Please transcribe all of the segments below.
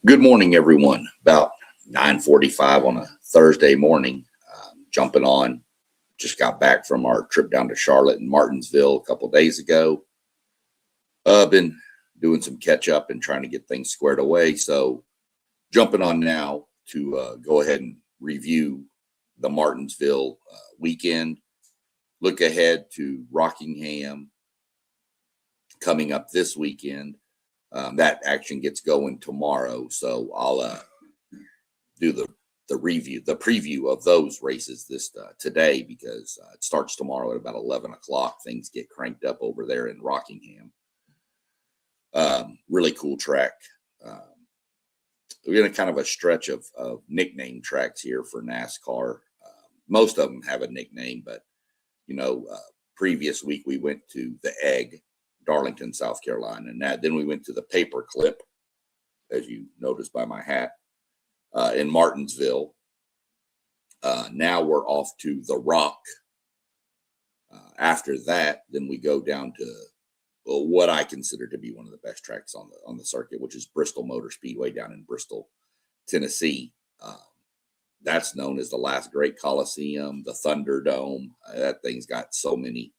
Good morning, everyone. About 9:45 on a Thursday morning. Jumping on. Just got back from our trip down to Charlotte and Martinsville a couple days ago. Been doing some catch up and trying to get things squared away. So jumping on now to go ahead and review the Martinsville weekend. Look ahead to Rockingham coming up this weekend. That action gets going tomorrow, so I'll do the preview of those races today because it starts tomorrow at about 11 o'clock. Things get cranked up over there in Rockingham. Really cool track. We're in a kind of a stretch of nickname tracks here for NASCAR. Most of them have a nickname, but previous week we went to the Egg, Darlington, South Carolina, and then we went to the Paperclip, as you noticed by my hat, in Martinsville. Now we're off to the Rock. After that, then we go down to what I consider to be one of the best tracks on the circuit, which is Bristol Motor Speedway down in Bristol, Tennessee. That's known as the last great Coliseum, the Thunderdome. That thing's got so many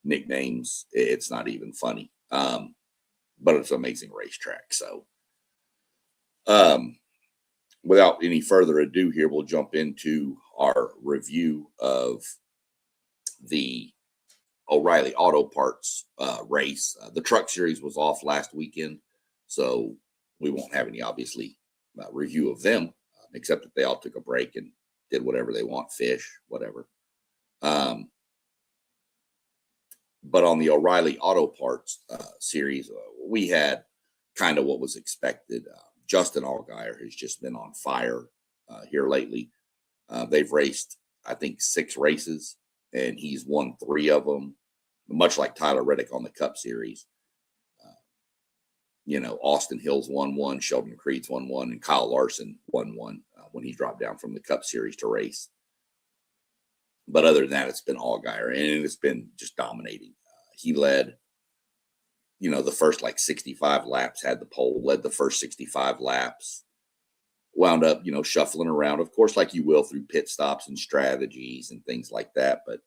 nicknames, it's not even funny. But it's an amazing racetrack. So without any further ado here, we'll jump into our review of the O'Reilly Auto Parts race. The Truck Series was off last weekend, so we won't have any, obviously, review of them, except that they all took a break and did whatever they want, fish, whatever. But on the O'Reilly Auto Parts series, we had kind of what was expected. Justin Allgaier has just been on fire here lately. They've raced, I think, 6 races, and he's won 3 of them, much like Tyler Reddick on the Cup Series. Austin Hills won 1, Sheldon Creed's won 1, and Kyle Larson won 1 when he dropped down from the Cup Series to race. But other than that, it's been Allgaier, and it's been just dominating. He led, the first 65 laps, had the pole, led the first 65 laps, wound up, shuffling around, of course, like you will through pit stops and strategies and things like that. But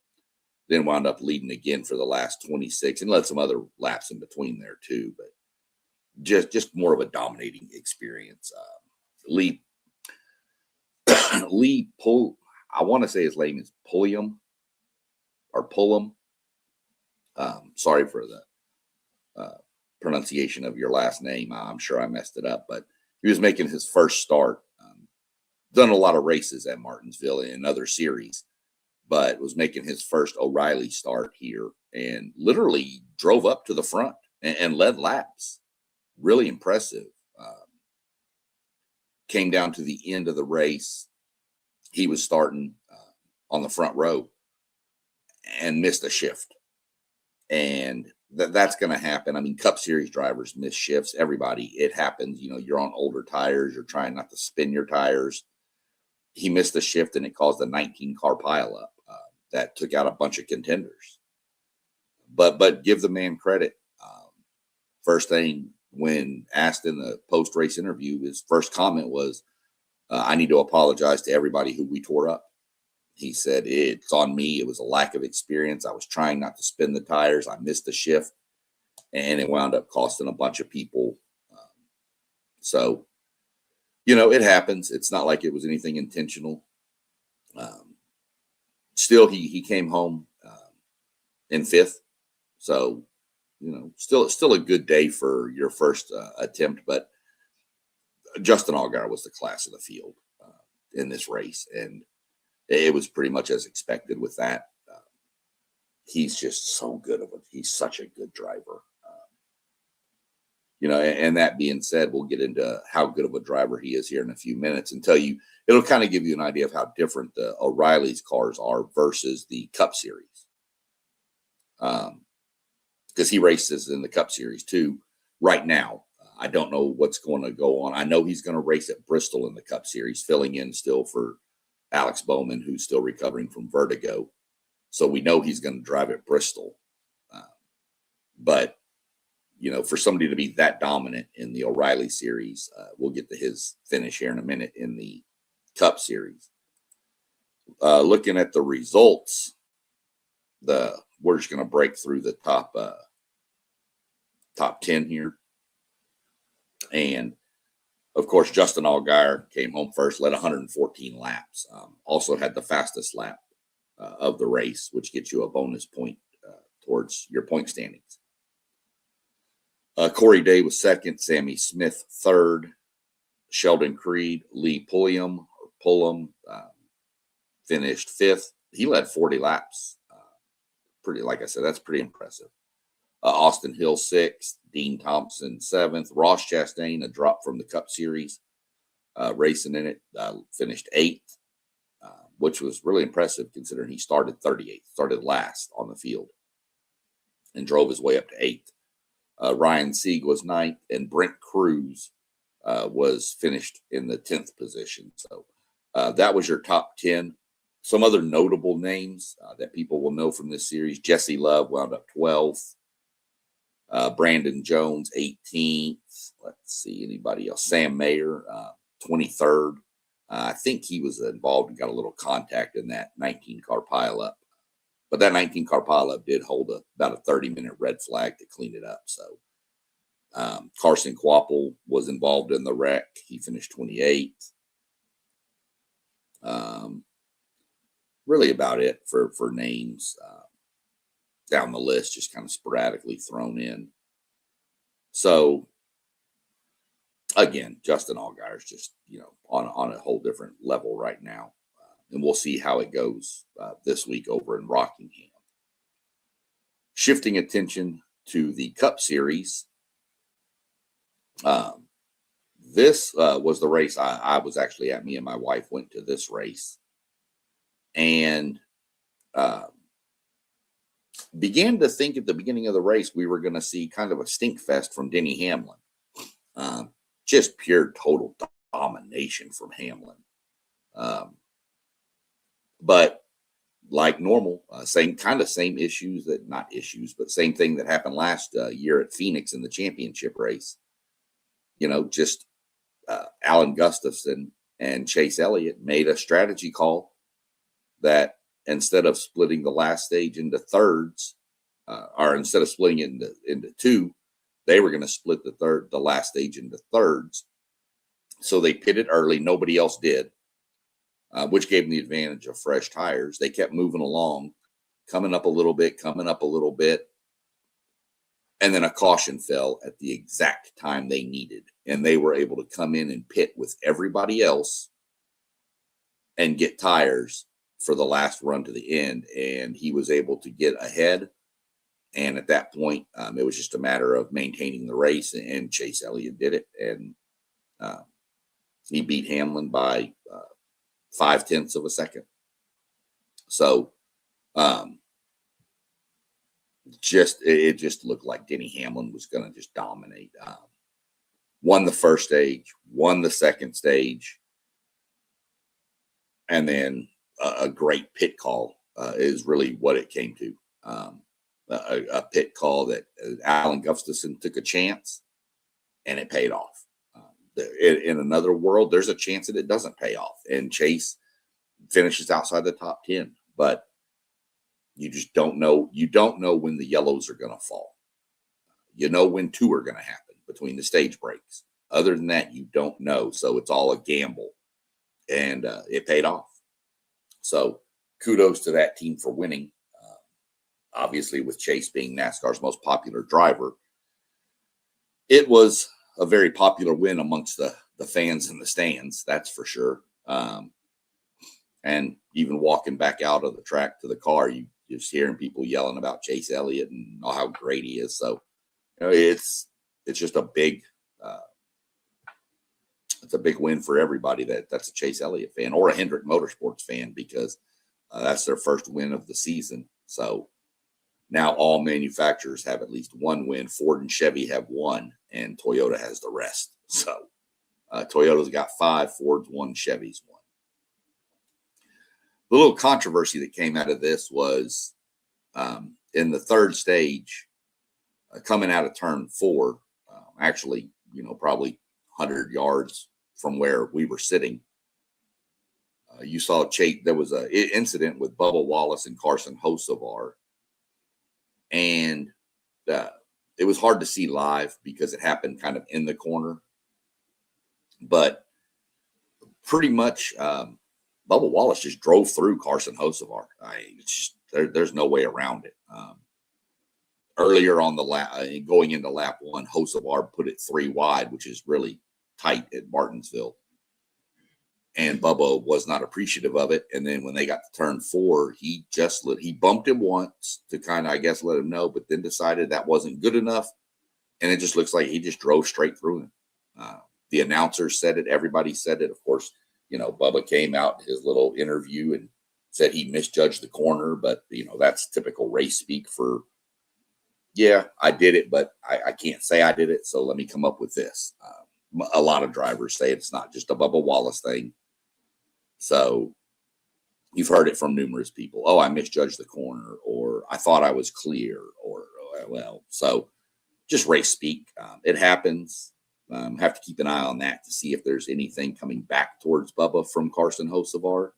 then wound up leading again for the last 26 and led some other laps in between there too. But just more of a dominating experience. Lee Pull. I want to say his name is Pulliam or Pullum. Sorry for the pronunciation of your last name. I'm sure I messed it up, but he was making his first start. Done a lot of races at Martinsville in other series, but was making his first O'Reilly start here and literally drove up to the front and led laps. Really impressive. Came down to the end of the race. He was starting on the front row and missed a shift. And that's going to happen. I mean, Cup Series drivers miss shifts. Everybody, it happens. You're on older tires. You're trying not to spin your tires. He missed a shift, and it caused a 19-car pileup that took out a bunch of contenders. But give the man credit. First thing, when asked in the post-race interview, his first comment was, I need to apologize to everybody who we tore up. He said, it's on me. It was a lack of experience. I was trying not to spin the tires. I missed the shift, and it wound up costing a bunch of people. So, it happens. It's not like it was anything intentional. Still, he came home in 5th. So, still a good day for your first attempt. But Justin Allgaier was the class of the field in this race, and it was pretty much as expected with that. He's just so good he's such a good driver. And that being said, we'll get into how good of a driver he is here in a few minutes and tell you, it'll kind of give you an idea of how different the O'Reilly's cars are versus the Cup Series. Because he races in the Cup Series too right now. I don't know what's going to go on. I know he's going to race at Bristol in the Cup Series, filling in still for Alex Bowman, who's still recovering from vertigo. So we know he's going to drive at Bristol. But for somebody to be that dominant in the O'Reilly series, we'll get to his finish here in a minute in the Cup series. Looking at the results, we're just going to break through the top 10 here. And of course, Justin Allgaier came home first, led 114 laps. Also had the fastest lap of the race, which gets you a bonus point towards your point standings. Corey Day was second, Sammy Smith third, Sheldon Creed, Lee Pulliam finished fifth. He led 40 laps. Like I said, that's pretty impressive. Austin Hill sixth, Dean Thompson seventh, Ross Chastain, a drop from the Cup Series, racing in it, finished eighth, which was really impressive considering he started 38th, started last on the field, and drove his way up to eighth. Ryan Sieg was ninth, and Brent Cruz was finished in the 10th position. So that was your top 10. Some other notable names that people will know from this series: Jesse Love wound up 12th. Brandon Jones 18th. Let's see, anybody else? Sam Mayer 23rd. I think he was involved and got a little contact in that 19-car pileup. But that 19-car pileup did hold about a 30-minute red flag to clean it up. So Carson Kvapil was involved in the wreck. He finished 28th. Really about it for names down the list, just kind of sporadically thrown in. So again, Justin Allgaier is just, on a whole different level right now. And we'll see how it goes this week over in Rockingham. Shifting attention to the Cup Series. This was the race I was actually at. Me and my wife went to this race. And began to think at the beginning of the race we were going to see kind of a stink fest from Denny Hamlin. Just pure total domination from Hamlin. But like normal, same issues but same thing that happened last year at Phoenix in the championship race. Just Alan Gustafson and Chase Elliott made a strategy call that instead of splitting the last stage into thirds, or instead of splitting it into two, they were going to split the last stage into thirds. So they pitted early. Nobody else did, which gave them the advantage of fresh tires. They kept moving along, coming up a little bit. And then a caution fell at the exact time they needed. And they were able to come in and pit with everybody else and get tires for the last run to the end. And he was able to get ahead. And at that point, it was just a matter of maintaining the race, and Chase Elliott did it. And he beat Hamlin by 0.5 of a second. So it just looked like Denny Hamlin was going to just dominate. Won the first stage, won the second stage, and then a great pit call is really what it came to. A pit call that Alan Gustafson took a chance, and it paid off. In another world, there's a chance that it doesn't pay off, and Chase finishes outside the top 10. But you just don't know. You don't know when the yellows are going to fall. You know when two are going to happen between the stage breaks. Other than that, you don't know. So it's all a gamble, and it paid off. So kudos to that team for winning. Obviously, with Chase being NASCAR's most popular driver, it was a very popular win amongst the fans in the stands. That's for sure. And even walking back out of the track to the car, you just hearing people yelling about Chase Elliott and how great he is. So, it's just a big win for everybody that's a Chase Elliott fan or a Hendrick Motorsports fan, because that's their first win of the season. So now all manufacturers have at least one win. Ford and Chevy have one, and Toyota has the rest. So Toyota's got 5, Ford's 1, Chevy's 1. The little controversy that came out of this was in the third stage, coming out of turn 4, actually, probably 100 yards from where we were sitting. You saw Chase. There was an incident with Bubba Wallace and Carson Hocevar, and it was hard to see live because it happened kind of in the corner. But pretty much, Bubba Wallace just drove through Carson Hocevar. There's no way around it. Earlier on the lap, going into lap 1, Hocevar put it 3 wide, which is really tight at Martinsville. And Bubba was not appreciative of it. And then when they got to turn 4, he bumped him once to kind of, I guess, let him know, but then decided that wasn't good enough. And it just looks like he just drove straight through him. The announcer said it. Everybody said it. Of course, Bubba came out in his little interview and said he misjudged the corner, but that's typical race speak for, yeah, I did it, but I can't say I did it. So let me come up with this. A lot of drivers say it's not just a Bubba Wallace thing. So you've heard it from numerous people. Oh, I misjudged the corner, or I thought I was clear, or, so just race speak. It happens. Have to keep an eye on that to see if there's anything coming back towards Bubba from Carson Hocevar.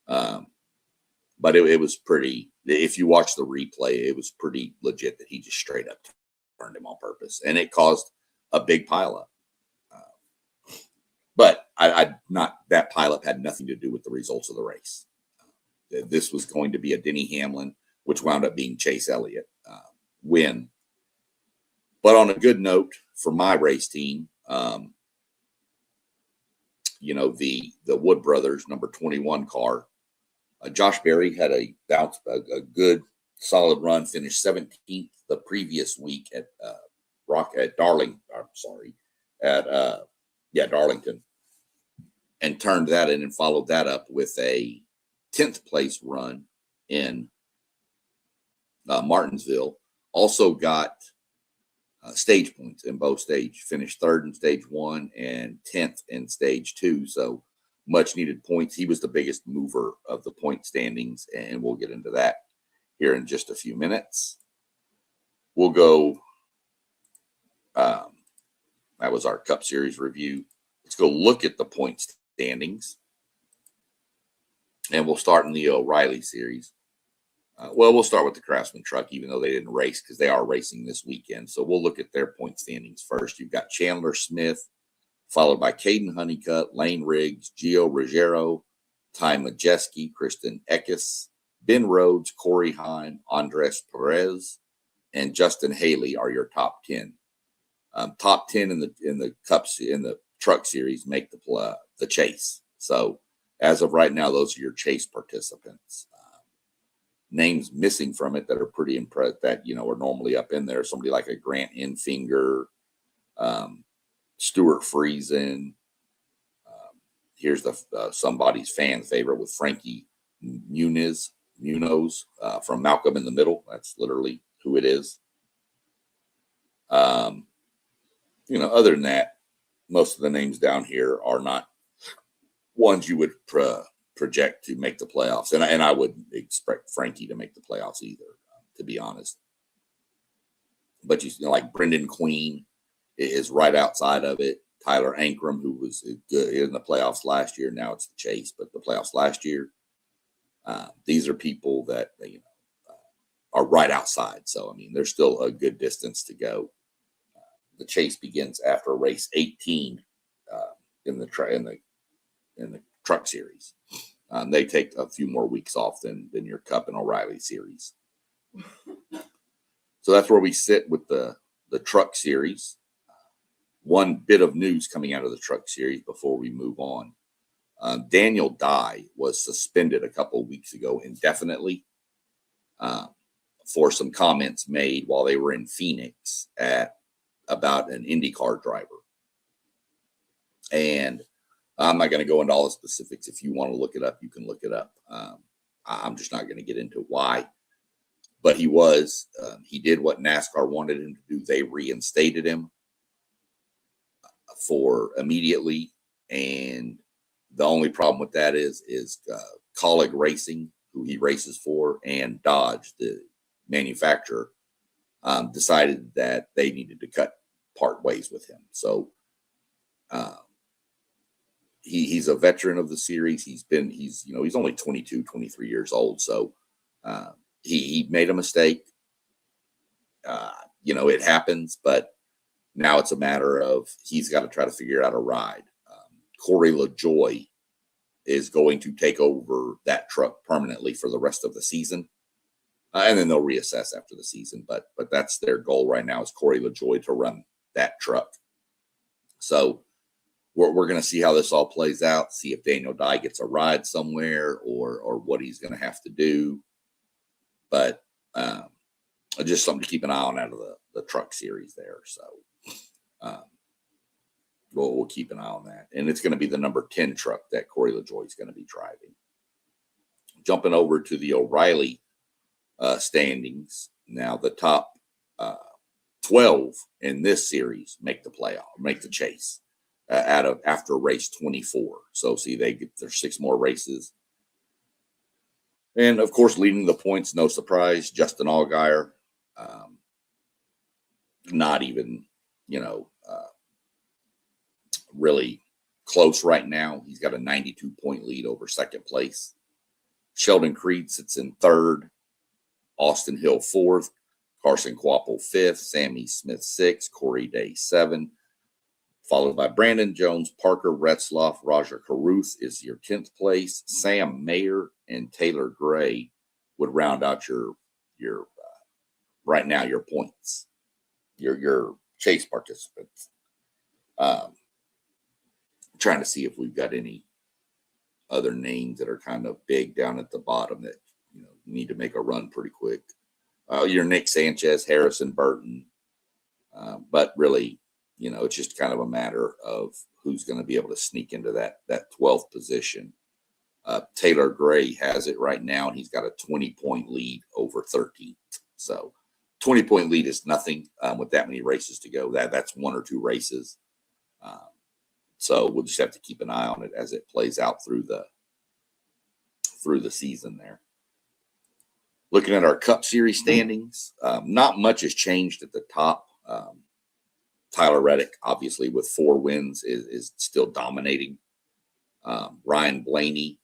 But it was pretty, if you watch the replay, it was pretty legit that he just straight up turned him on purpose, and it caused a big pileup. But that pileup had nothing to do with the results of the race. This was going to be a Denny Hamlin, which wound up being Chase Elliott, win. But on a good note for my race team, the Wood Brothers number 21 car, Josh Berry had a good solid run, finished 17th the previous week at Darlington, and turned that in and followed that up with a 10th place run in Martinsville. Also got stage points in both stages, finished 3rd in stage 1 and 10th in stage 2. So much needed points. He was the biggest mover of the point standings, and we'll get into that here in just a few minutes. We'll go. That was our Cup Series review. Let's go look at the point standings, and we'll start in the O'Reilly Series. We'll start with the Craftsman truck, even though they didn't race, because they are racing this weekend. So we'll look at their point standings first. You've got Chandler Smith, followed by Caden Honeycutt, Lane Riggs, Gio Ruggiero, Ty Majeski, Kristen Eckes, Ben Rhodes, Corey Hine, Andres Perez, and Justin Haley are your top 10. Top 10 in the Cups in the Truck Series make the chase. So as of right now, those are your chase participants. Names missing from it that are pretty impressed that are normally up in there. Somebody like a Grant Enfinger, Stuart Friesen. Here's somebody's fan favorite with Frankie Munoz from Malcolm in the Middle. That's literally who it is. Other than that, most of the names down here are not ones you would project to make the playoffs. And I wouldn't expect Frankie to make the playoffs either, to be honest. But like Brendan Queen is right outside of it. Tyler Ankrum, who was good in the playoffs last year. Now it's the chase, but the playoffs last year. These are people that, are right outside. So, there's still a good distance to go. The chase begins after race 18 in the Truck Series. They take a few more weeks off than your Cup and O'Reilly Series. So that's where we sit with the Truck Series. One bit of news coming out of the Truck Series before we move on. Daniel Dye was suspended a couple of weeks ago indefinitely for some comments made while they were in Phoenix about an IndyCar driver. And I'm not going to go into all the specifics. If you want to look it up, you can look it up. I'm just not going to get into why. But he did what NASCAR wanted him to do. They reinstated him for immediately. And the only problem with that is Colleague Racing, who he races for, and Dodge, the manufacturer, decided that they needed to part ways with him. So he's a veteran of the series. He's only 22, 23 years old. So he made a mistake. It happens, but now it's a matter of he's got to try to figure out a ride. Corey LaJoie is going to take over that truck permanently for the rest of the season. And then they'll reassess after the season. But that's their goal right now, is Corey LaJoie to run that truck. So we're going to see how this all plays out, see if Daniel Dye gets a ride somewhere or what he's going to have to do. But just something to keep an eye on out of the truck series there. So we'll keep an eye on that. And it's going to be the number 10 truck that Corey LaJoie is going to be driving. Jumping over to the O'Reilly standings. Now the top 12 in this series make the chase after race 24. So see, there's 6 more races. And of course, leading the points, no surprise, Justin Allgaier. Not even, really close right now. He's got a 92-point lead over second place. Sheldon Creed sits in third. Austin Hill 4th. Carson Quapple 5th. Sammy Smith 6th. Corey Day 7th. Followed by Brandon Jones, Parker Retzloff, Roger Caruth is your 10th place. Sam Mayer and Taylor Gray would round out your right now your points, your chase participants. Trying to see if we've got any other names that are kind of big down at the bottom that need to make a run pretty quick. Your Nick Sanchez, Harrison Burton, but really, it's just kind of a matter of who's going to be able to sneak into that 12th position. Taylor Gray has it right now, and he's got a 20-point lead over 13th. So 20-point lead is nothing with that many races to go. That's 1 or 2 races. So we'll just have to keep an eye on it as it plays out through the season there. Looking at our Cup Series standings, not much has changed at the top. Tyler Reddick, obviously, with 4 wins, is still dominating. Ryan Blaney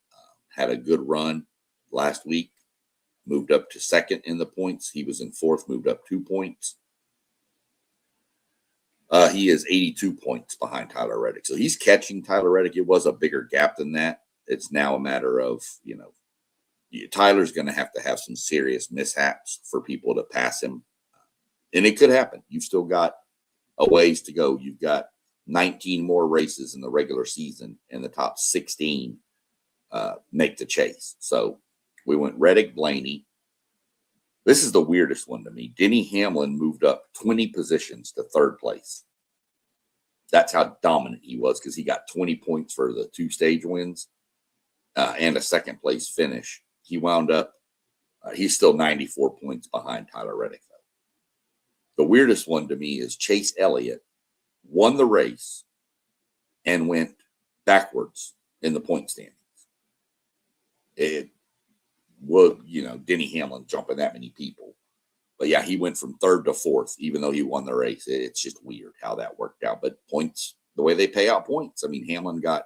had a good run last week, moved up to second in the points. He was in 4th, moved up 2 points. He is 82 points behind Tyler Reddick. So he's catching Tyler Reddick. It was a bigger gap than that. It's now a matter of, Tyler's going to have some serious mishaps for people to pass him. And it could happen. You've still got a ways to go. You've got 19 more races in the regular season, and the top 16 make the chase. So we went Reddick, Blaney. This is the weirdest one to me. Denny Hamlin moved up 20 positions to 3rd place. That's how dominant he was, because he got 20 points for the 2 stage wins and a 2nd place finish. He wound up, he's still 94 points behind Tyler Reddick, though. The weirdest one to me is Chase Elliott won the race and went backwards in the point standings. It would, Denny Hamlin jumping that many people. But yeah, he went from 3rd to 4th, even though he won the race. It's just weird how that worked out. But points, the way they pay out points. I mean, Hamlin got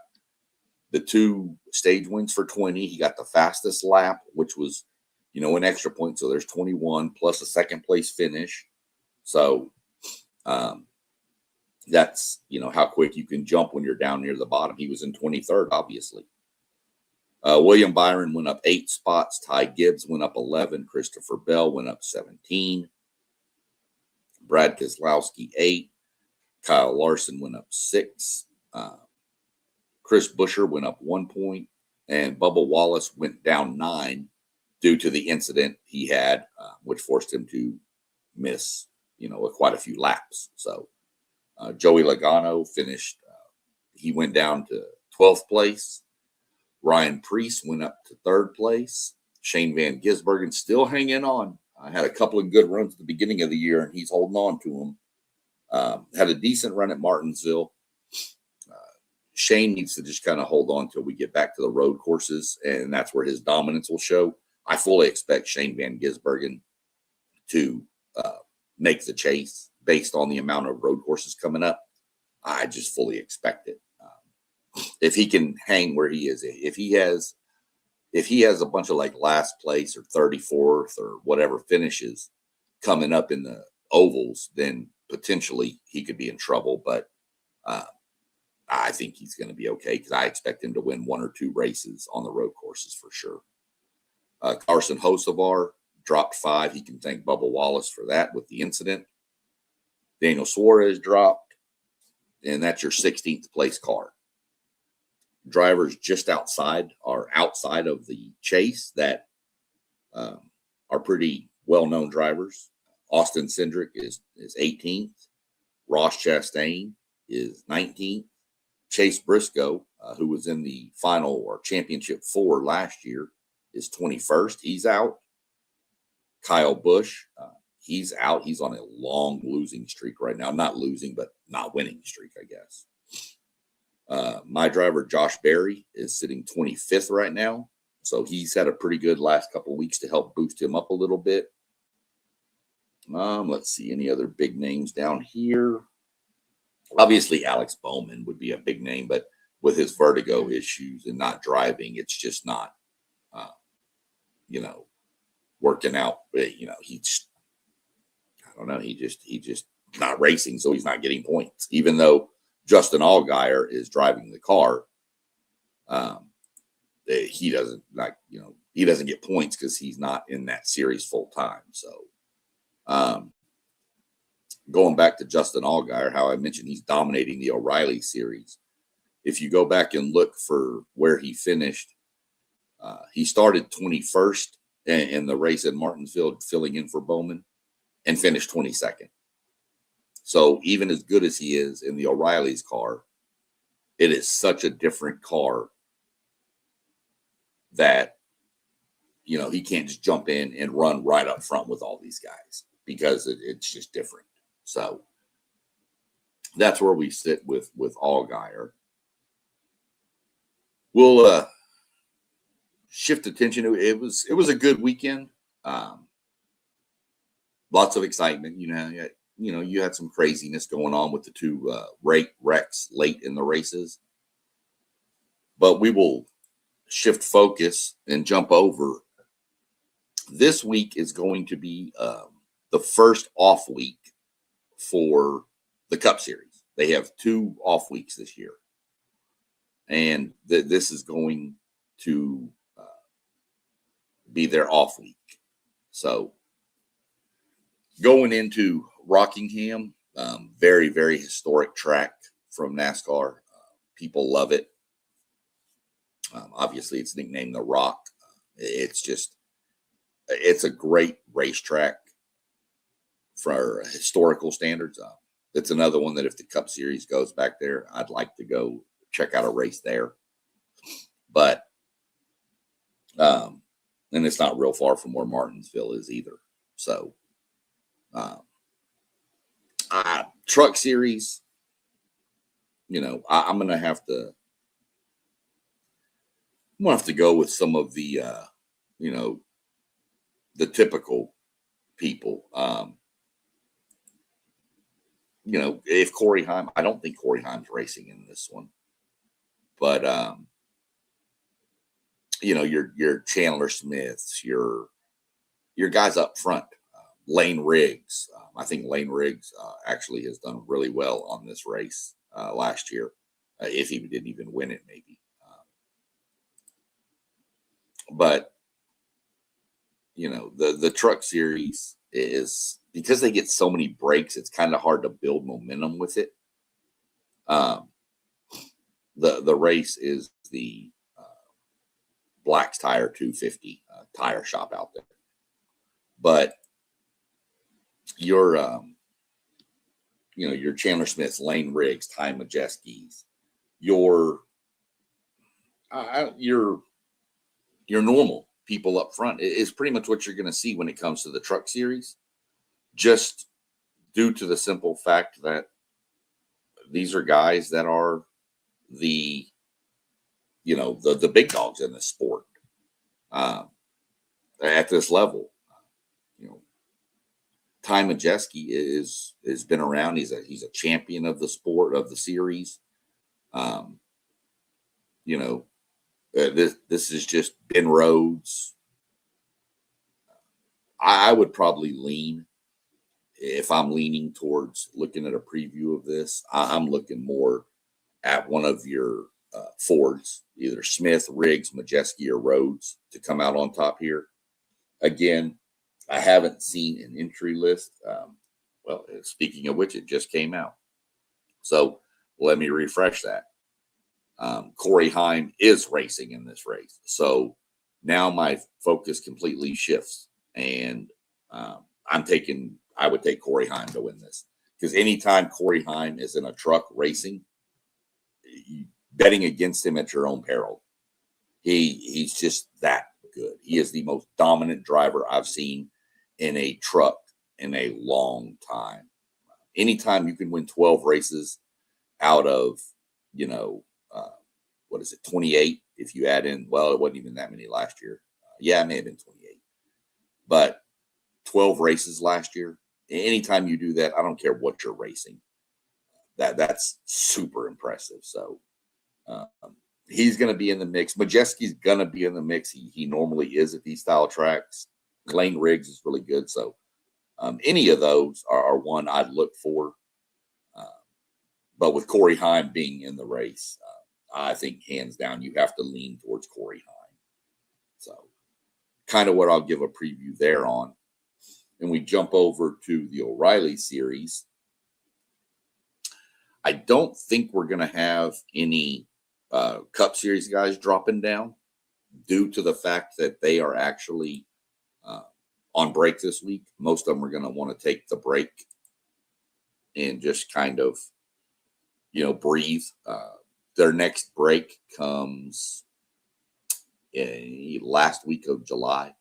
the 2 stage wins for 20. He got the fastest lap, which was, an extra point. So there's 21 plus a 2nd place finish. So that's, how quick you can jump when you're down near the bottom. He was in 23rd, obviously. William Byron went up 8 spots. Ty Gibbs went up 11. Christopher Bell went up 17. Brad Keselowski 8. Kyle Larson went up 6. Chris Buescher went up 1 point. And Bubba Wallace went down 9 due to the incident he had, which forced him to miss, quite a few laps. So Joey Logano finished, he went down to 12th place. Ryan Preece went up to 3rd place. Shane Van Gisbergen still hanging on. Had a couple of good runs at the beginning of the year, and he's holding on to them. Had a decent run at Martinsville. Shane needs to just kind of hold on till we get back to the road courses, and that's where his dominance will show. I fully expect Shane Van Gisbergen to make the chase based on the amount of road courses coming up. I just fully expect it. If he can hang where he is, if he has a bunch of like last place or 34th or whatever finishes coming up in the ovals, then potentially he could be in trouble. But I think he's going to be okay because I expect him to win 1 or 2 races on the road courses for sure. Carson Hocevar dropped 5. He can thank Bubba Wallace for that with the incident. Daniel Suarez dropped, and that's your 16th place car. Drivers just outside of the chase that are pretty well-known drivers. Austin Cindric is 18th. Ross Chastain is 19th. Chase Briscoe, who was in the final or championship 4 last year, is 21st. He's out. Kyle Busch, he's out. He's on a long losing streak right now. Not losing, but not winning streak, I guess. My driver, Josh Berry, is sitting 25th right now. So he's had a pretty good last couple of weeks to help boost him up a little bit. Let's see, any other big names down here? Obviously, Alex Bowman would be a big name, but with his vertigo issues and not driving, it's just not, working out. He's, I don't know, he just not racing, so he's not getting points. Even though Justin Allgaier is driving the car, he doesn't he doesn't get points because he's not in that series full time. So, going back to Justin Allgaier, how I mentioned he's dominating the O'Reilly series. If you go back and look for where he finished, he started 21st in the race at Martinsville, filling in for Bowman, and finished 22nd. So even as good as he is in the O'Reilly's car, it is such a different car that, he can't just jump in and run right up front with all these guys because it's just different. So that's where we sit with Allgaier. We'll shift attention. It was a good weekend. Lots of excitement. You had some craziness going on with the 2 wrecks late in the races. But we will shift focus and jump over. This week is going to be the first off week for the Cup Series. They have 2 off weeks this year. And this is going to be their off week. So going into Rockingham, very, very historic track from NASCAR. People love it. Obviously, it's nicknamed The Rock. It's a great racetrack for historical standards. It's another one that if the Cup Series goes back there, I'd like to go check out a race there. But, and it's not real far from where Martinsville is either. So, Truck Series, I'm going to have to go with some of the, the typical people. If Corey Heim, I don't think Corey Heim's racing in this one, but, your Chandler Smiths, your guys up front, Lane Riggs. I think Lane Riggs actually has done really well on this race last year, if he didn't even win it, maybe. But the Truck Series is, because they get so many breaks, it's kind of hard to build momentum with it. The race is the Black's Tire 250 tire shop out there, but your Chandler Smiths, Lane Riggs, Ty Majeski's, your normal people up front is pretty much what you're going to see when it comes to the Truck Series, just due to the simple fact that these are guys that are the big dogs in the sport at this level. Ty Majeski has been around. He's a champion of the sport, of the series. Um, you know, this is just Ben Rhodes. I would probably lean, if I'm leaning towards looking at a preview of this, I'm looking more at one of your Fords, either Smith, Riggs, Majeski, or Rhodes, to come out on top here. Again, I haven't seen an entry list. Well, speaking of which, it just came out. So let me refresh that. Corey Heim is racing in this race. So now my focus completely shifts. And I would take Corey Heim to win this. Because anytime Corey Heim is in a truck racing, betting against him at your own peril. He's just that good. He is the most dominant driver I've seen in a truck in a long time. Anytime you can win 12 races out of, 28, if you add in, well, it wasn't even that many last year. Yeah, it may have been 28. But 12 races last year, anytime you do that, I don't care what you're racing. That's super impressive. So he's going to be in the mix. Majeski's going to be in the mix. He normally is at these style tracks. Lane Riggs is really good. So any of those are one I'd look for. But with Corey Heim being in the race, I think hands down you have to lean towards Corey Heim. So kind of what I'll give a preview there on. And we jump over to the O'Reilly series. I don't think we're going to have any Cup Series guys dropping down due to the fact that they are actually on break this week. Most of them are going to want to take the break and just kind of, breathe. Their next break comes last week of July,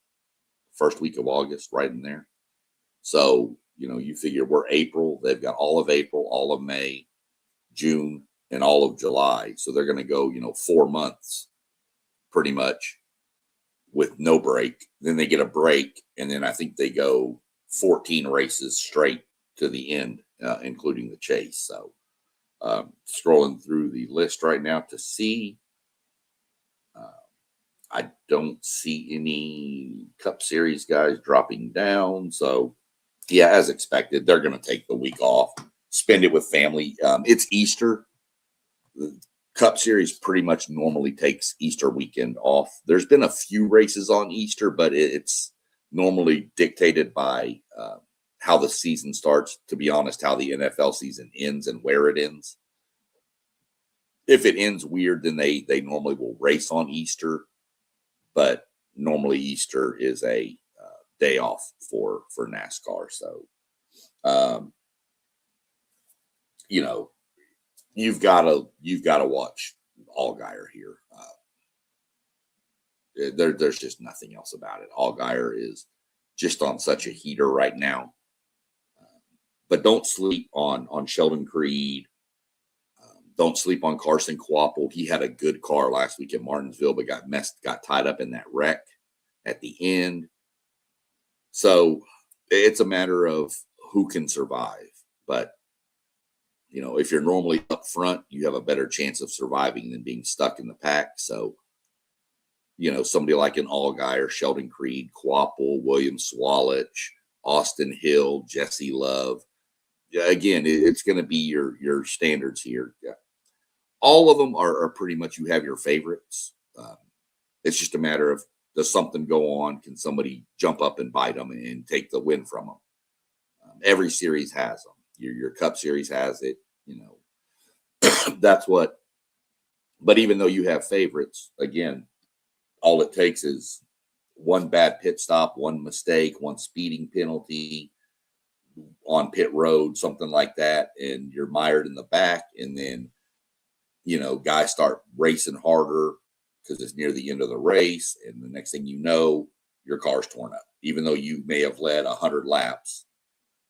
first week of August, right in there. So, you figure we're April. They've got all of April, all of May, June, and all of July. So they're going to go, 4 months pretty much with no break. Then they get a break. And then I think they go 14 races straight to the end, including the chase. So scrolling through the list right now to see. I don't see any Cup Series guys dropping down. So, yeah, as expected, they're going to take the week off, spend it with family. It's Easter. The Cup Series pretty much normally takes Easter weekend off. There's been a few races on Easter, but it's normally dictated by how the season starts. To be honest, how the NFL season ends and where it ends. If it ends weird, then they normally will race on Easter. But normally Easter is a day off for NASCAR. So, you've got to watch Allgaier here. There's just nothing else about it. Allgaier is just on such a heater right now. But don't sleep on Sheldon Creed. Don't sleep on Carson Kvapil. He had a good car last week at Martinsville, but got tied up in that wreck at the end. So it's a matter of who can survive. But, if you're normally up front, you have a better chance of surviving than being stuck in the pack. So, somebody like an Allgaier, Sheldon Creed, Kvapil, William Swalich, Austin Hill, Jesse Love. Again, it's going to be your standards here. Yeah. All of them are pretty much, you have your favorites. It's just a matter of, does something go on? Can somebody jump up and bite them and take the win from them? Every series has them. Your Cup Series has it. That's what. But even though you have favorites, again, all it takes is one bad pit stop, one mistake, one speeding penalty on pit road, something like that, and you're mired in the back, and then guys start racing harder because it's near the end of the race, and the next thing you know, your car's torn up. Even though you may have led 100 laps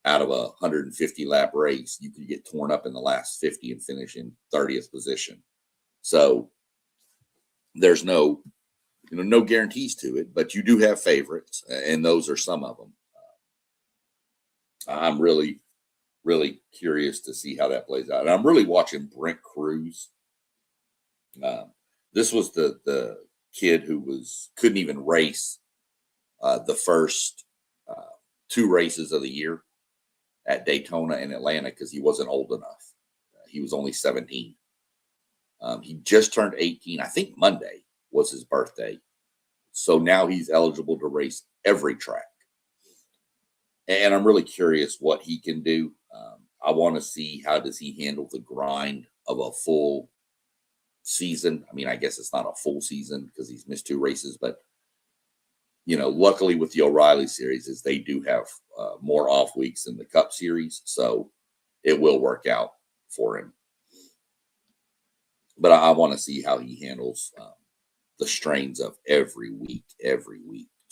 out of a 150 lap race, you could get torn up in the last 50 and finish in 30th position. So there's no guarantees to it, but you do have favorites, and those are some of them. I'm really, really curious to see how that plays out. And I'm really watching Brent Cruz. This was the kid who couldn't even race the first two races of the year at Daytona and Atlanta because he wasn't old enough. He was only 17. He just turned 18. I think Monday was his birthday. So now he's eligible to race every track. And I'm really curious what he can do. I want to see how does he handle the grind of a full season. I mean, I guess it's not a full season because he's missed two races, but luckily with the O'Reilly series is they do have more off weeks than the Cup series, so it will work out for him. But I want to see how he handles the strains of every week,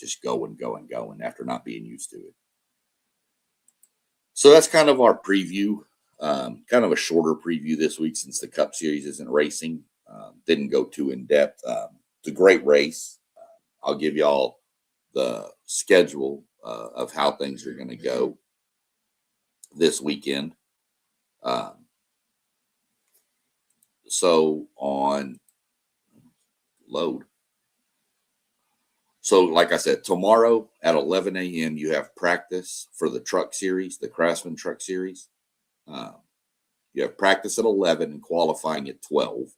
just going after not being used to it. So that's kind of our preview, kind of a shorter preview this week since the Cup Series isn't racing. Didn't go too in depth. It's a great race. I'll give y'all the schedule of how things are going to go this weekend. So on load. So like I said, tomorrow at 11 a.m. you have practice for the truck series, the Craftsman Truck Series. You have practice at 11 and qualifying at 12.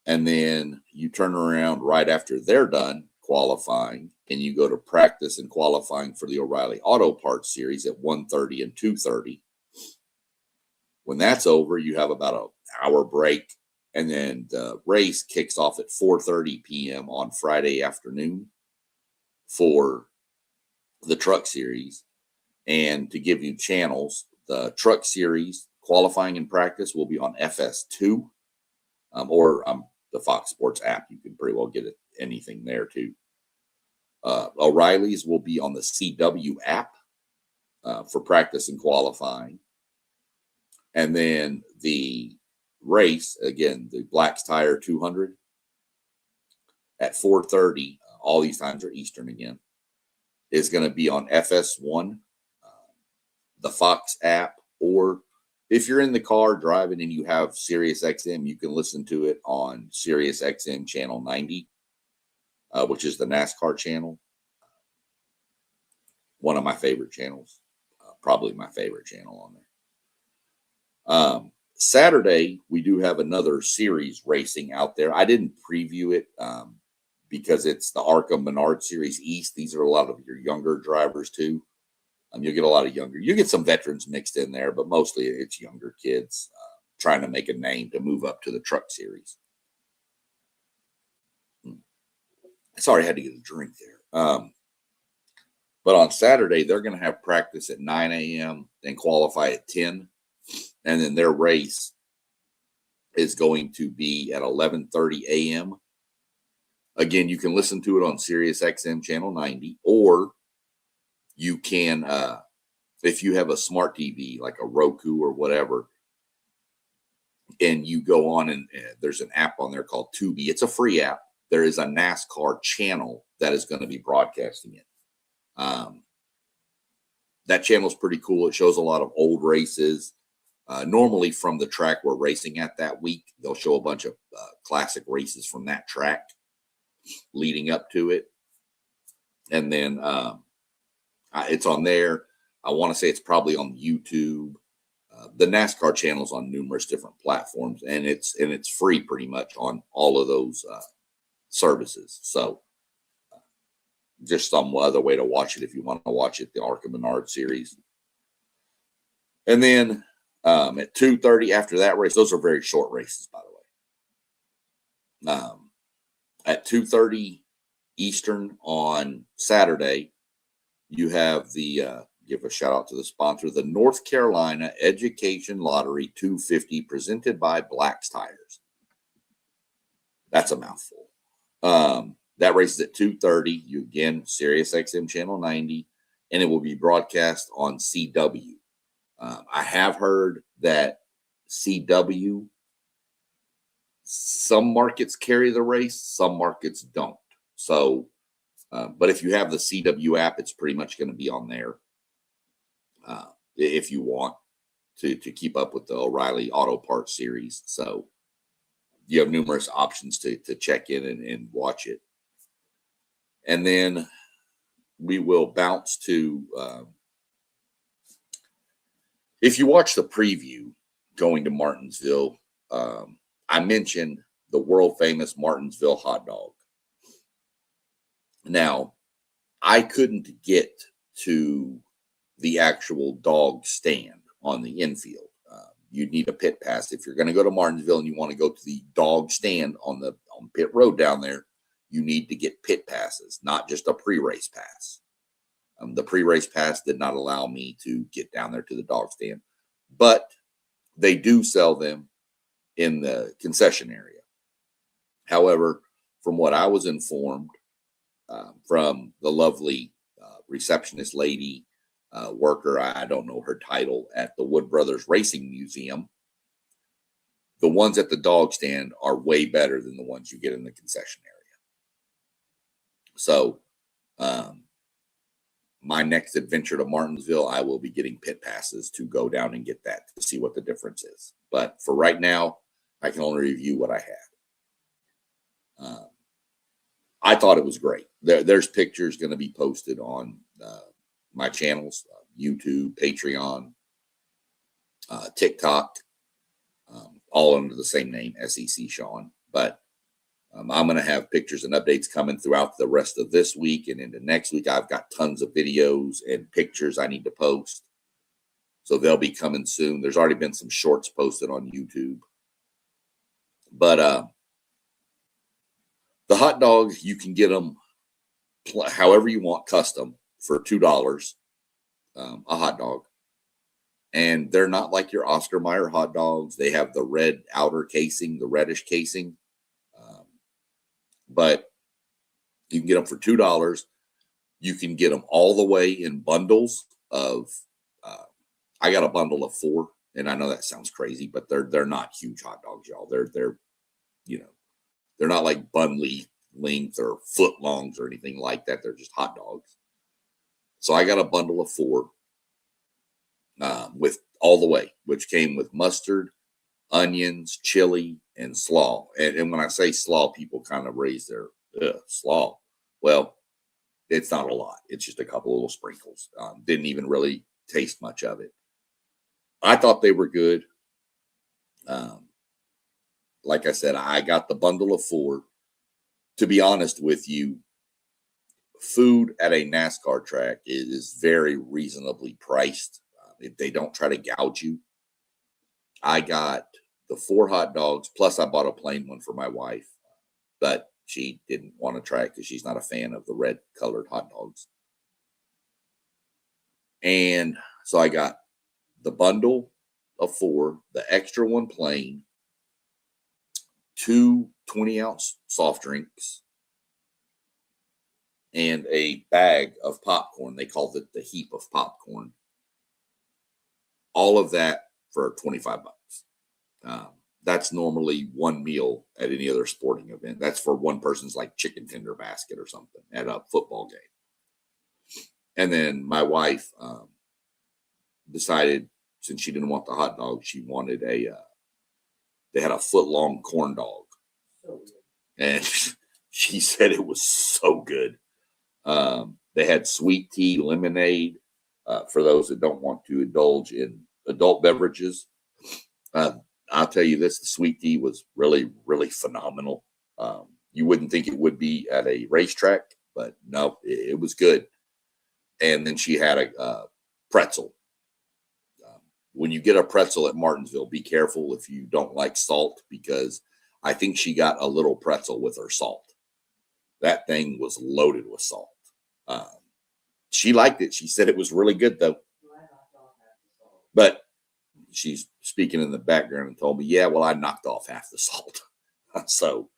And then you turn around right after they're done qualifying and you go to practice and qualifying for the O'Reilly Auto Parts Series at 1:30 and 2:30. When that's over, you have about an hour break. And then the race kicks off at 4:30 p.m. on Friday afternoon for the truck series. And to give you channels, the truck series qualifying and practice will be on FS2 or the Fox Sports app. You can pretty well get it, anything there too. O'Reilly's will be on the CW app for practice and qualifying. And then the race, again, the Black's Tire 200 at 4:30, all these times are Eastern again, is going to be on FS1, the Fox app, or if you're in the car driving and you have Sirius XM, you can listen to it on Sirius XM channel 90, which is the NASCAR channel. One of my favorite channels, probably my favorite channel on there. Saturday, we do have another series racing out there. I didn't preview it because it's the ARCA Menard Series East. These are a lot of your younger drivers too. You'll get a lot of younger. You get some veterans mixed in there, but mostly it's younger kids trying to make a name to move up to the truck series. Sorry, I had to get a drink there. But on Saturday, they're going to have practice at 9 a.m. and qualify at 10. And then their race is going to be at 11:30 a.m. Again, you can listen to it on Sirius XM channel 90, or you can, if you have a smart TV like a Roku or whatever, and you go on and there's an app on there called Tubi. It's a free app. There is a NASCAR channel that is going to be broadcasting it. That channel is pretty cool. It shows a lot of old races. Normally from the track we're racing at that week, they'll show a bunch of classic races from that track leading up to it. And then it's on there. I want to say it's probably on YouTube. The NASCAR channel's on numerous different platforms, and it's free pretty much on all of those services. So just some other way to watch it if you want to watch it, the ARCA Menard series. And then at 2:30 after that race, those are very short races, by the way. At 2:30 Eastern on Saturday, you have the give a shout out to the sponsor, the North Carolina Education Lottery 250 presented by Black's Tires. That's a mouthful. That race is at 2:30. You again, Sirius XM channel 90, and it will be broadcast on CW. I have heard that CW, some markets carry the race, some markets don't. So, but if you have the CW app, it's pretty much going to be on there. if you want to keep up with the O'Reilly Auto Parts series. So you have numerous options to check in and watch it. And then we will bounce to, if you watch the preview going to Martinsville, I mentioned the world famous Martinsville hot dog. Now, I couldn't get to the actual dog stand on the infield. You'd need a pit pass. If you're going to go to Martinsville and you want to go to the dog stand on pit road down there, you need to get pit passes, not just a pre-race pass. The pre-race pass did not allow me to get down there to the dog stand, but they do sell them in the concession area. However, from what I was informed from the lovely receptionist lady, worker, I don't know her title, at the Wood Brothers Racing Museum, the ones at the dog stand are way better than the ones you get in the concession area. So my next adventure to Martinsville, I will be getting pit passes to go down and get that to see what the difference is. But for right now, I can only review what I had. I thought it was great. There's pictures going to be posted on my channels, YouTube, Patreon, TikTok, all under the same name, SEC Sean. But I'm going to have pictures and updates coming throughout the rest of this week and into next week. I've got tons of videos and pictures I need to post. So they'll be coming soon. There's already been some shorts posted on YouTube. But the hot dogs, you can get them however you want, custom, for $2 a hot dog. And they're not like your Oscar Mayer hot dogs. They have the red outer casing, the reddish casing. But you can get them for $2. You can get them all the way in bundles of, I got a bundle of 4, and I know that sounds crazy, but they're not huge hot dogs, y'all. They're they're not like bun length or foot longs or anything like that. They're just hot dogs. So I got a bundle of 4 with all the way, which came with mustard, onions, chili, and slaw. And when I say slaw, people kind of raise their slaw. Well, it's not a lot. It's just a couple little sprinkles. Didn't even really taste much of it. I thought they were good. Like I said, I got the bundle of 4. To be honest with you, food at a NASCAR track is very reasonably priced. If they don't try to gouge you. I got the 4 hot dogs, plus I bought a plain one for my wife, but she didn't want to try it because she's not a fan of the red colored hot dogs. And so I got the bundle of 4, the extra one plain, 2 20-ounce soft drinks, and a bag of popcorn. They called it the heap of popcorn. All of that for $25. That's normally one meal at any other sporting event. That's for one person's like chicken tender basket or something at a football game. And then my wife decided, since she didn't want the hot dog, she wanted they had a foot-long corn dog. And she said it was so good. They had sweet tea, lemonade, for those that don't want to indulge in adult beverages. I'll tell you this, the sweet tea was really, really phenomenal. You wouldn't think it would be at a racetrack, but no, it was good. And then she had a pretzel. When you get a pretzel at Martinsville, be careful if you don't like salt, because I think she got a little pretzel with her salt. That thing was loaded with salt. She liked it. She said it was really good, though. But she's speaking in the background and told me, yeah, well, I knocked off half the salt. So,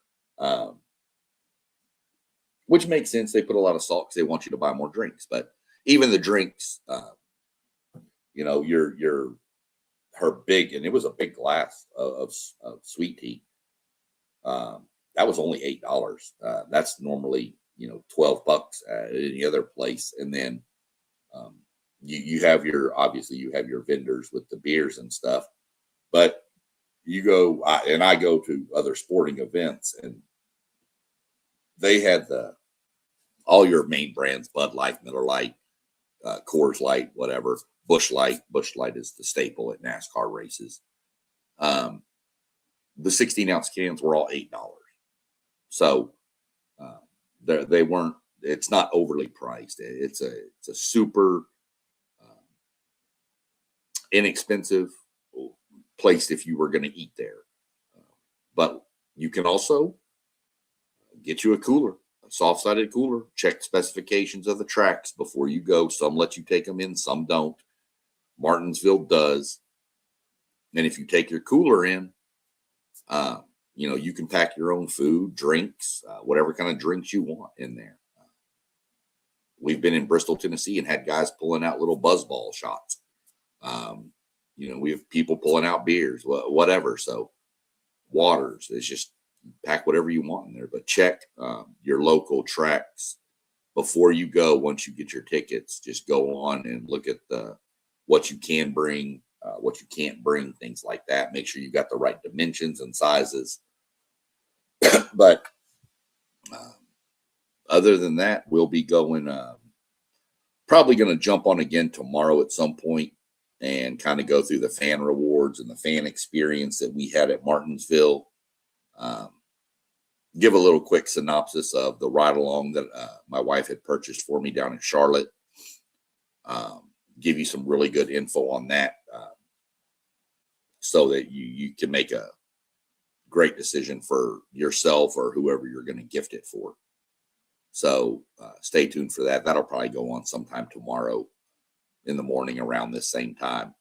which makes sense. They put a lot of salt because they want you to buy more drinks. But even the drinks, her big, and it was a big glass of sweet tea. That was only $8. That's normally, $12 at any other place. And then you have your, obviously you have your vendors with the beers and stuff, but you go, I go to other sporting events, and they had all your main brands, Bud Light, Miller Lite, Coors Light, whatever, Busch Light. Busch Light is the staple at NASCAR races. The 16-ounce cans were all $8. So they weren't, it's not overly priced. It's a super inexpensive place if you were going to eat there. But you can also get you a cooler, a soft-sided cooler. Check the specifications of the tracks before you go. Some let you take them in, some don't. Martinsville does. And if you take your cooler in, you can pack your own food, drinks, whatever kind of drinks you want in there. We've been in Bristol, Tennessee, and had guys pulling out little buzzball shots. We have people pulling out beers, whatever. So waters, it's just pack whatever you want in there, but check your local tracks before you go. Once you get your tickets, just go on and look at what you can bring, what you can't bring, things like that. Make sure you got the right dimensions and sizes. But other than that, we'll be going, probably going to jump on again tomorrow at some point and kind of go through the fan rewards and the fan experience that we had at Martinsville. Give a little quick synopsis of the ride along that my wife had purchased for me down in Charlotte. Give you some really good info on that, so that you can make a great decision for yourself or whoever you're going to gift it for. So stay tuned for that. That'll probably go on sometime tomorrow in the morning around this same time.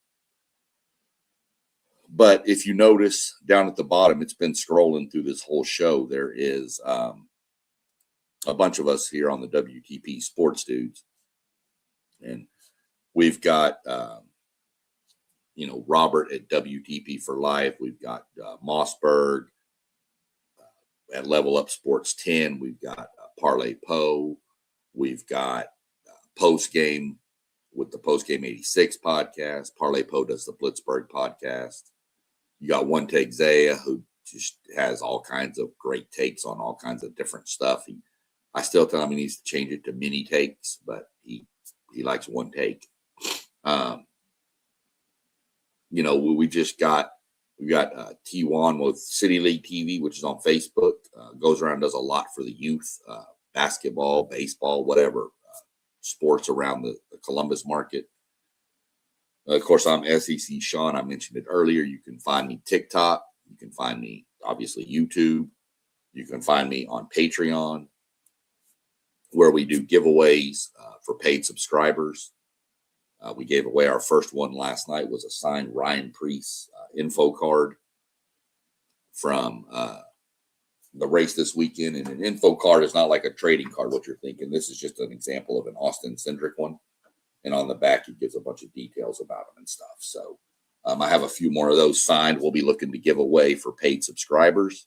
But if you notice down at the bottom, it's been scrolling through this whole show. There is a bunch of us here on the WTP Sports Dudes. And we've got, Robert at WTP for Life. We've got Mossberg at Level Up Sports 10. We've got Parlay Poe. We've got Post Game with the Post Game 86 podcast. Parlay Poe does the Blitzburg podcast. You got One Take Zaya, who just has all kinds of great takes on all kinds of different stuff. I still tell him he needs to change it to mini takes, but he likes one take. We got T1 with City League TV, which is on Facebook. Goes around, does a lot for the youth, basketball, baseball, whatever, sports around the Columbus market. Of course, I'm SEC Sean. I mentioned it earlier. You can find me TikTok. You can find me, obviously, YouTube. You can find me on Patreon, where we do giveaways for paid subscribers. We gave away our first one last night, was a signed Ryan Preece info card from the race this weekend. And an info card is not like a trading card, what you're thinking. This is just an example of an Austin-centric one. And on the back, it gives a bunch of details about them and stuff. So I have a few more of those signed. We'll be looking to give away for paid subscribers.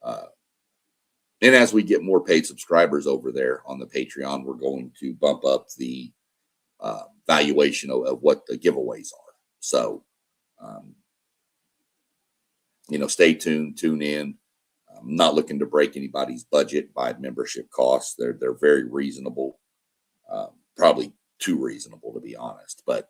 And as we get more paid subscribers over there on the Patreon, we're going to bump up the valuation of what the giveaways are. So, stay tuned, tune in. I'm not looking to break anybody's budget by membership costs. They're very reasonable, probably too reasonable, to be honest, but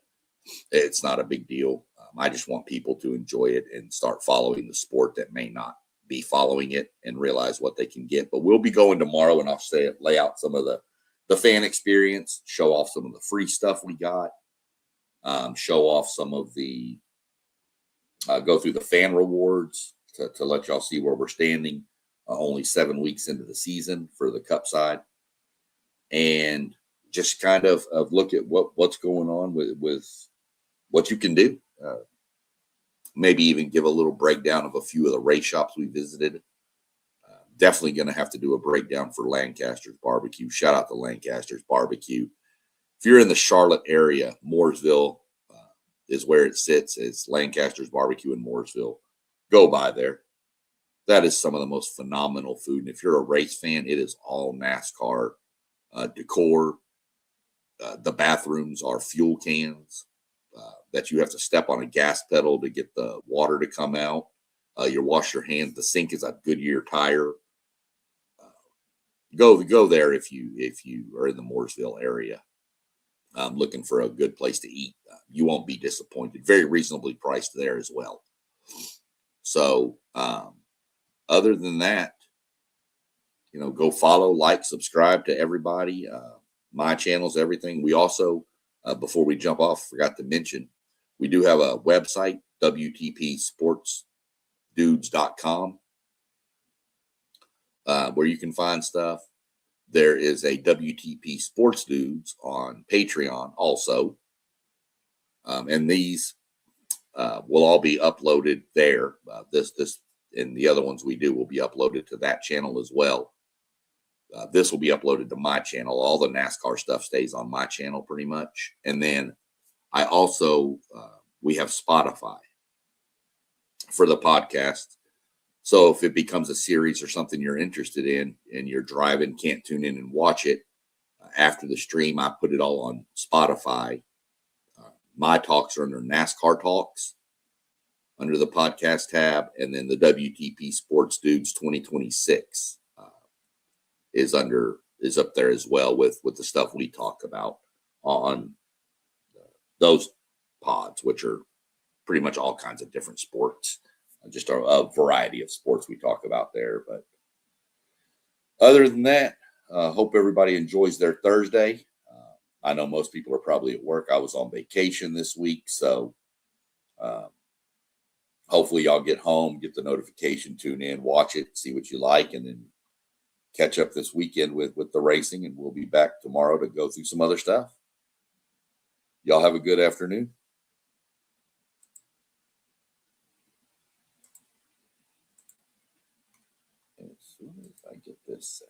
it's not a big deal. I just want people to enjoy it and start following the sport that may not be following it and realize what they can get. But we'll be going tomorrow, and I'll lay out some of the fan experience, show off some of the free stuff we got, show off some of the go through the fan rewards to let y'all see where we're standing. Only 7 weeks into the season for the Cup side, and just kind of look at what's going on with what you can do. Maybe even give a little breakdown of a few of the race shops we visited. Definitely going to have to do a breakdown for Lancaster's Barbecue. Shout out to Lancaster's Barbecue. If you're in the Charlotte area, Mooresville is where it sits. It's Lancaster's Barbecue in Mooresville. Go by there. That is some of the most phenomenal food. And if you're a race fan, it is all NASCAR decor. The bathrooms are fuel cans that you have to step on a gas pedal to get the water to come out. You wash your hands. The sink is a Goodyear tire. Go there if you are in the Mooresville area, looking for a good place to eat. You won't be disappointed. Very reasonably priced there as well. So other than that, go follow, like, subscribe to everybody. My channels, everything. We also, before we jump off, forgot to mention, we do have a website, WTPSportsDudes.com, where you can find stuff. There is a WTP Sports Dudes on Patreon also. And these will all be uploaded there. This and the other ones we do will be uploaded to that channel as well. This will be uploaded to my channel. All the NASCAR stuff stays on my channel pretty much. And then I also, we have Spotify for the podcast. So if it becomes a series or something you're interested in and you're driving, can't tune in and watch it after the stream, I put it all on Spotify. My talks are under NASCAR Talks under the podcast tab. And then the WTP Sports Dudes 2026 is up there as well with the stuff we talk about on those pods, which are pretty much all kinds of different sports. Just a variety of sports we talk about there. But other than that, hope everybody enjoys their Thursday. I know most people are probably at work. I was on vacation this week, so hopefully y'all get home, get the notification, tune in, watch it, see what you like, and then catch up this weekend with the racing, and we'll be back tomorrow to go through some other stuff. Y'all have a good afternoon. As soon as I get this set.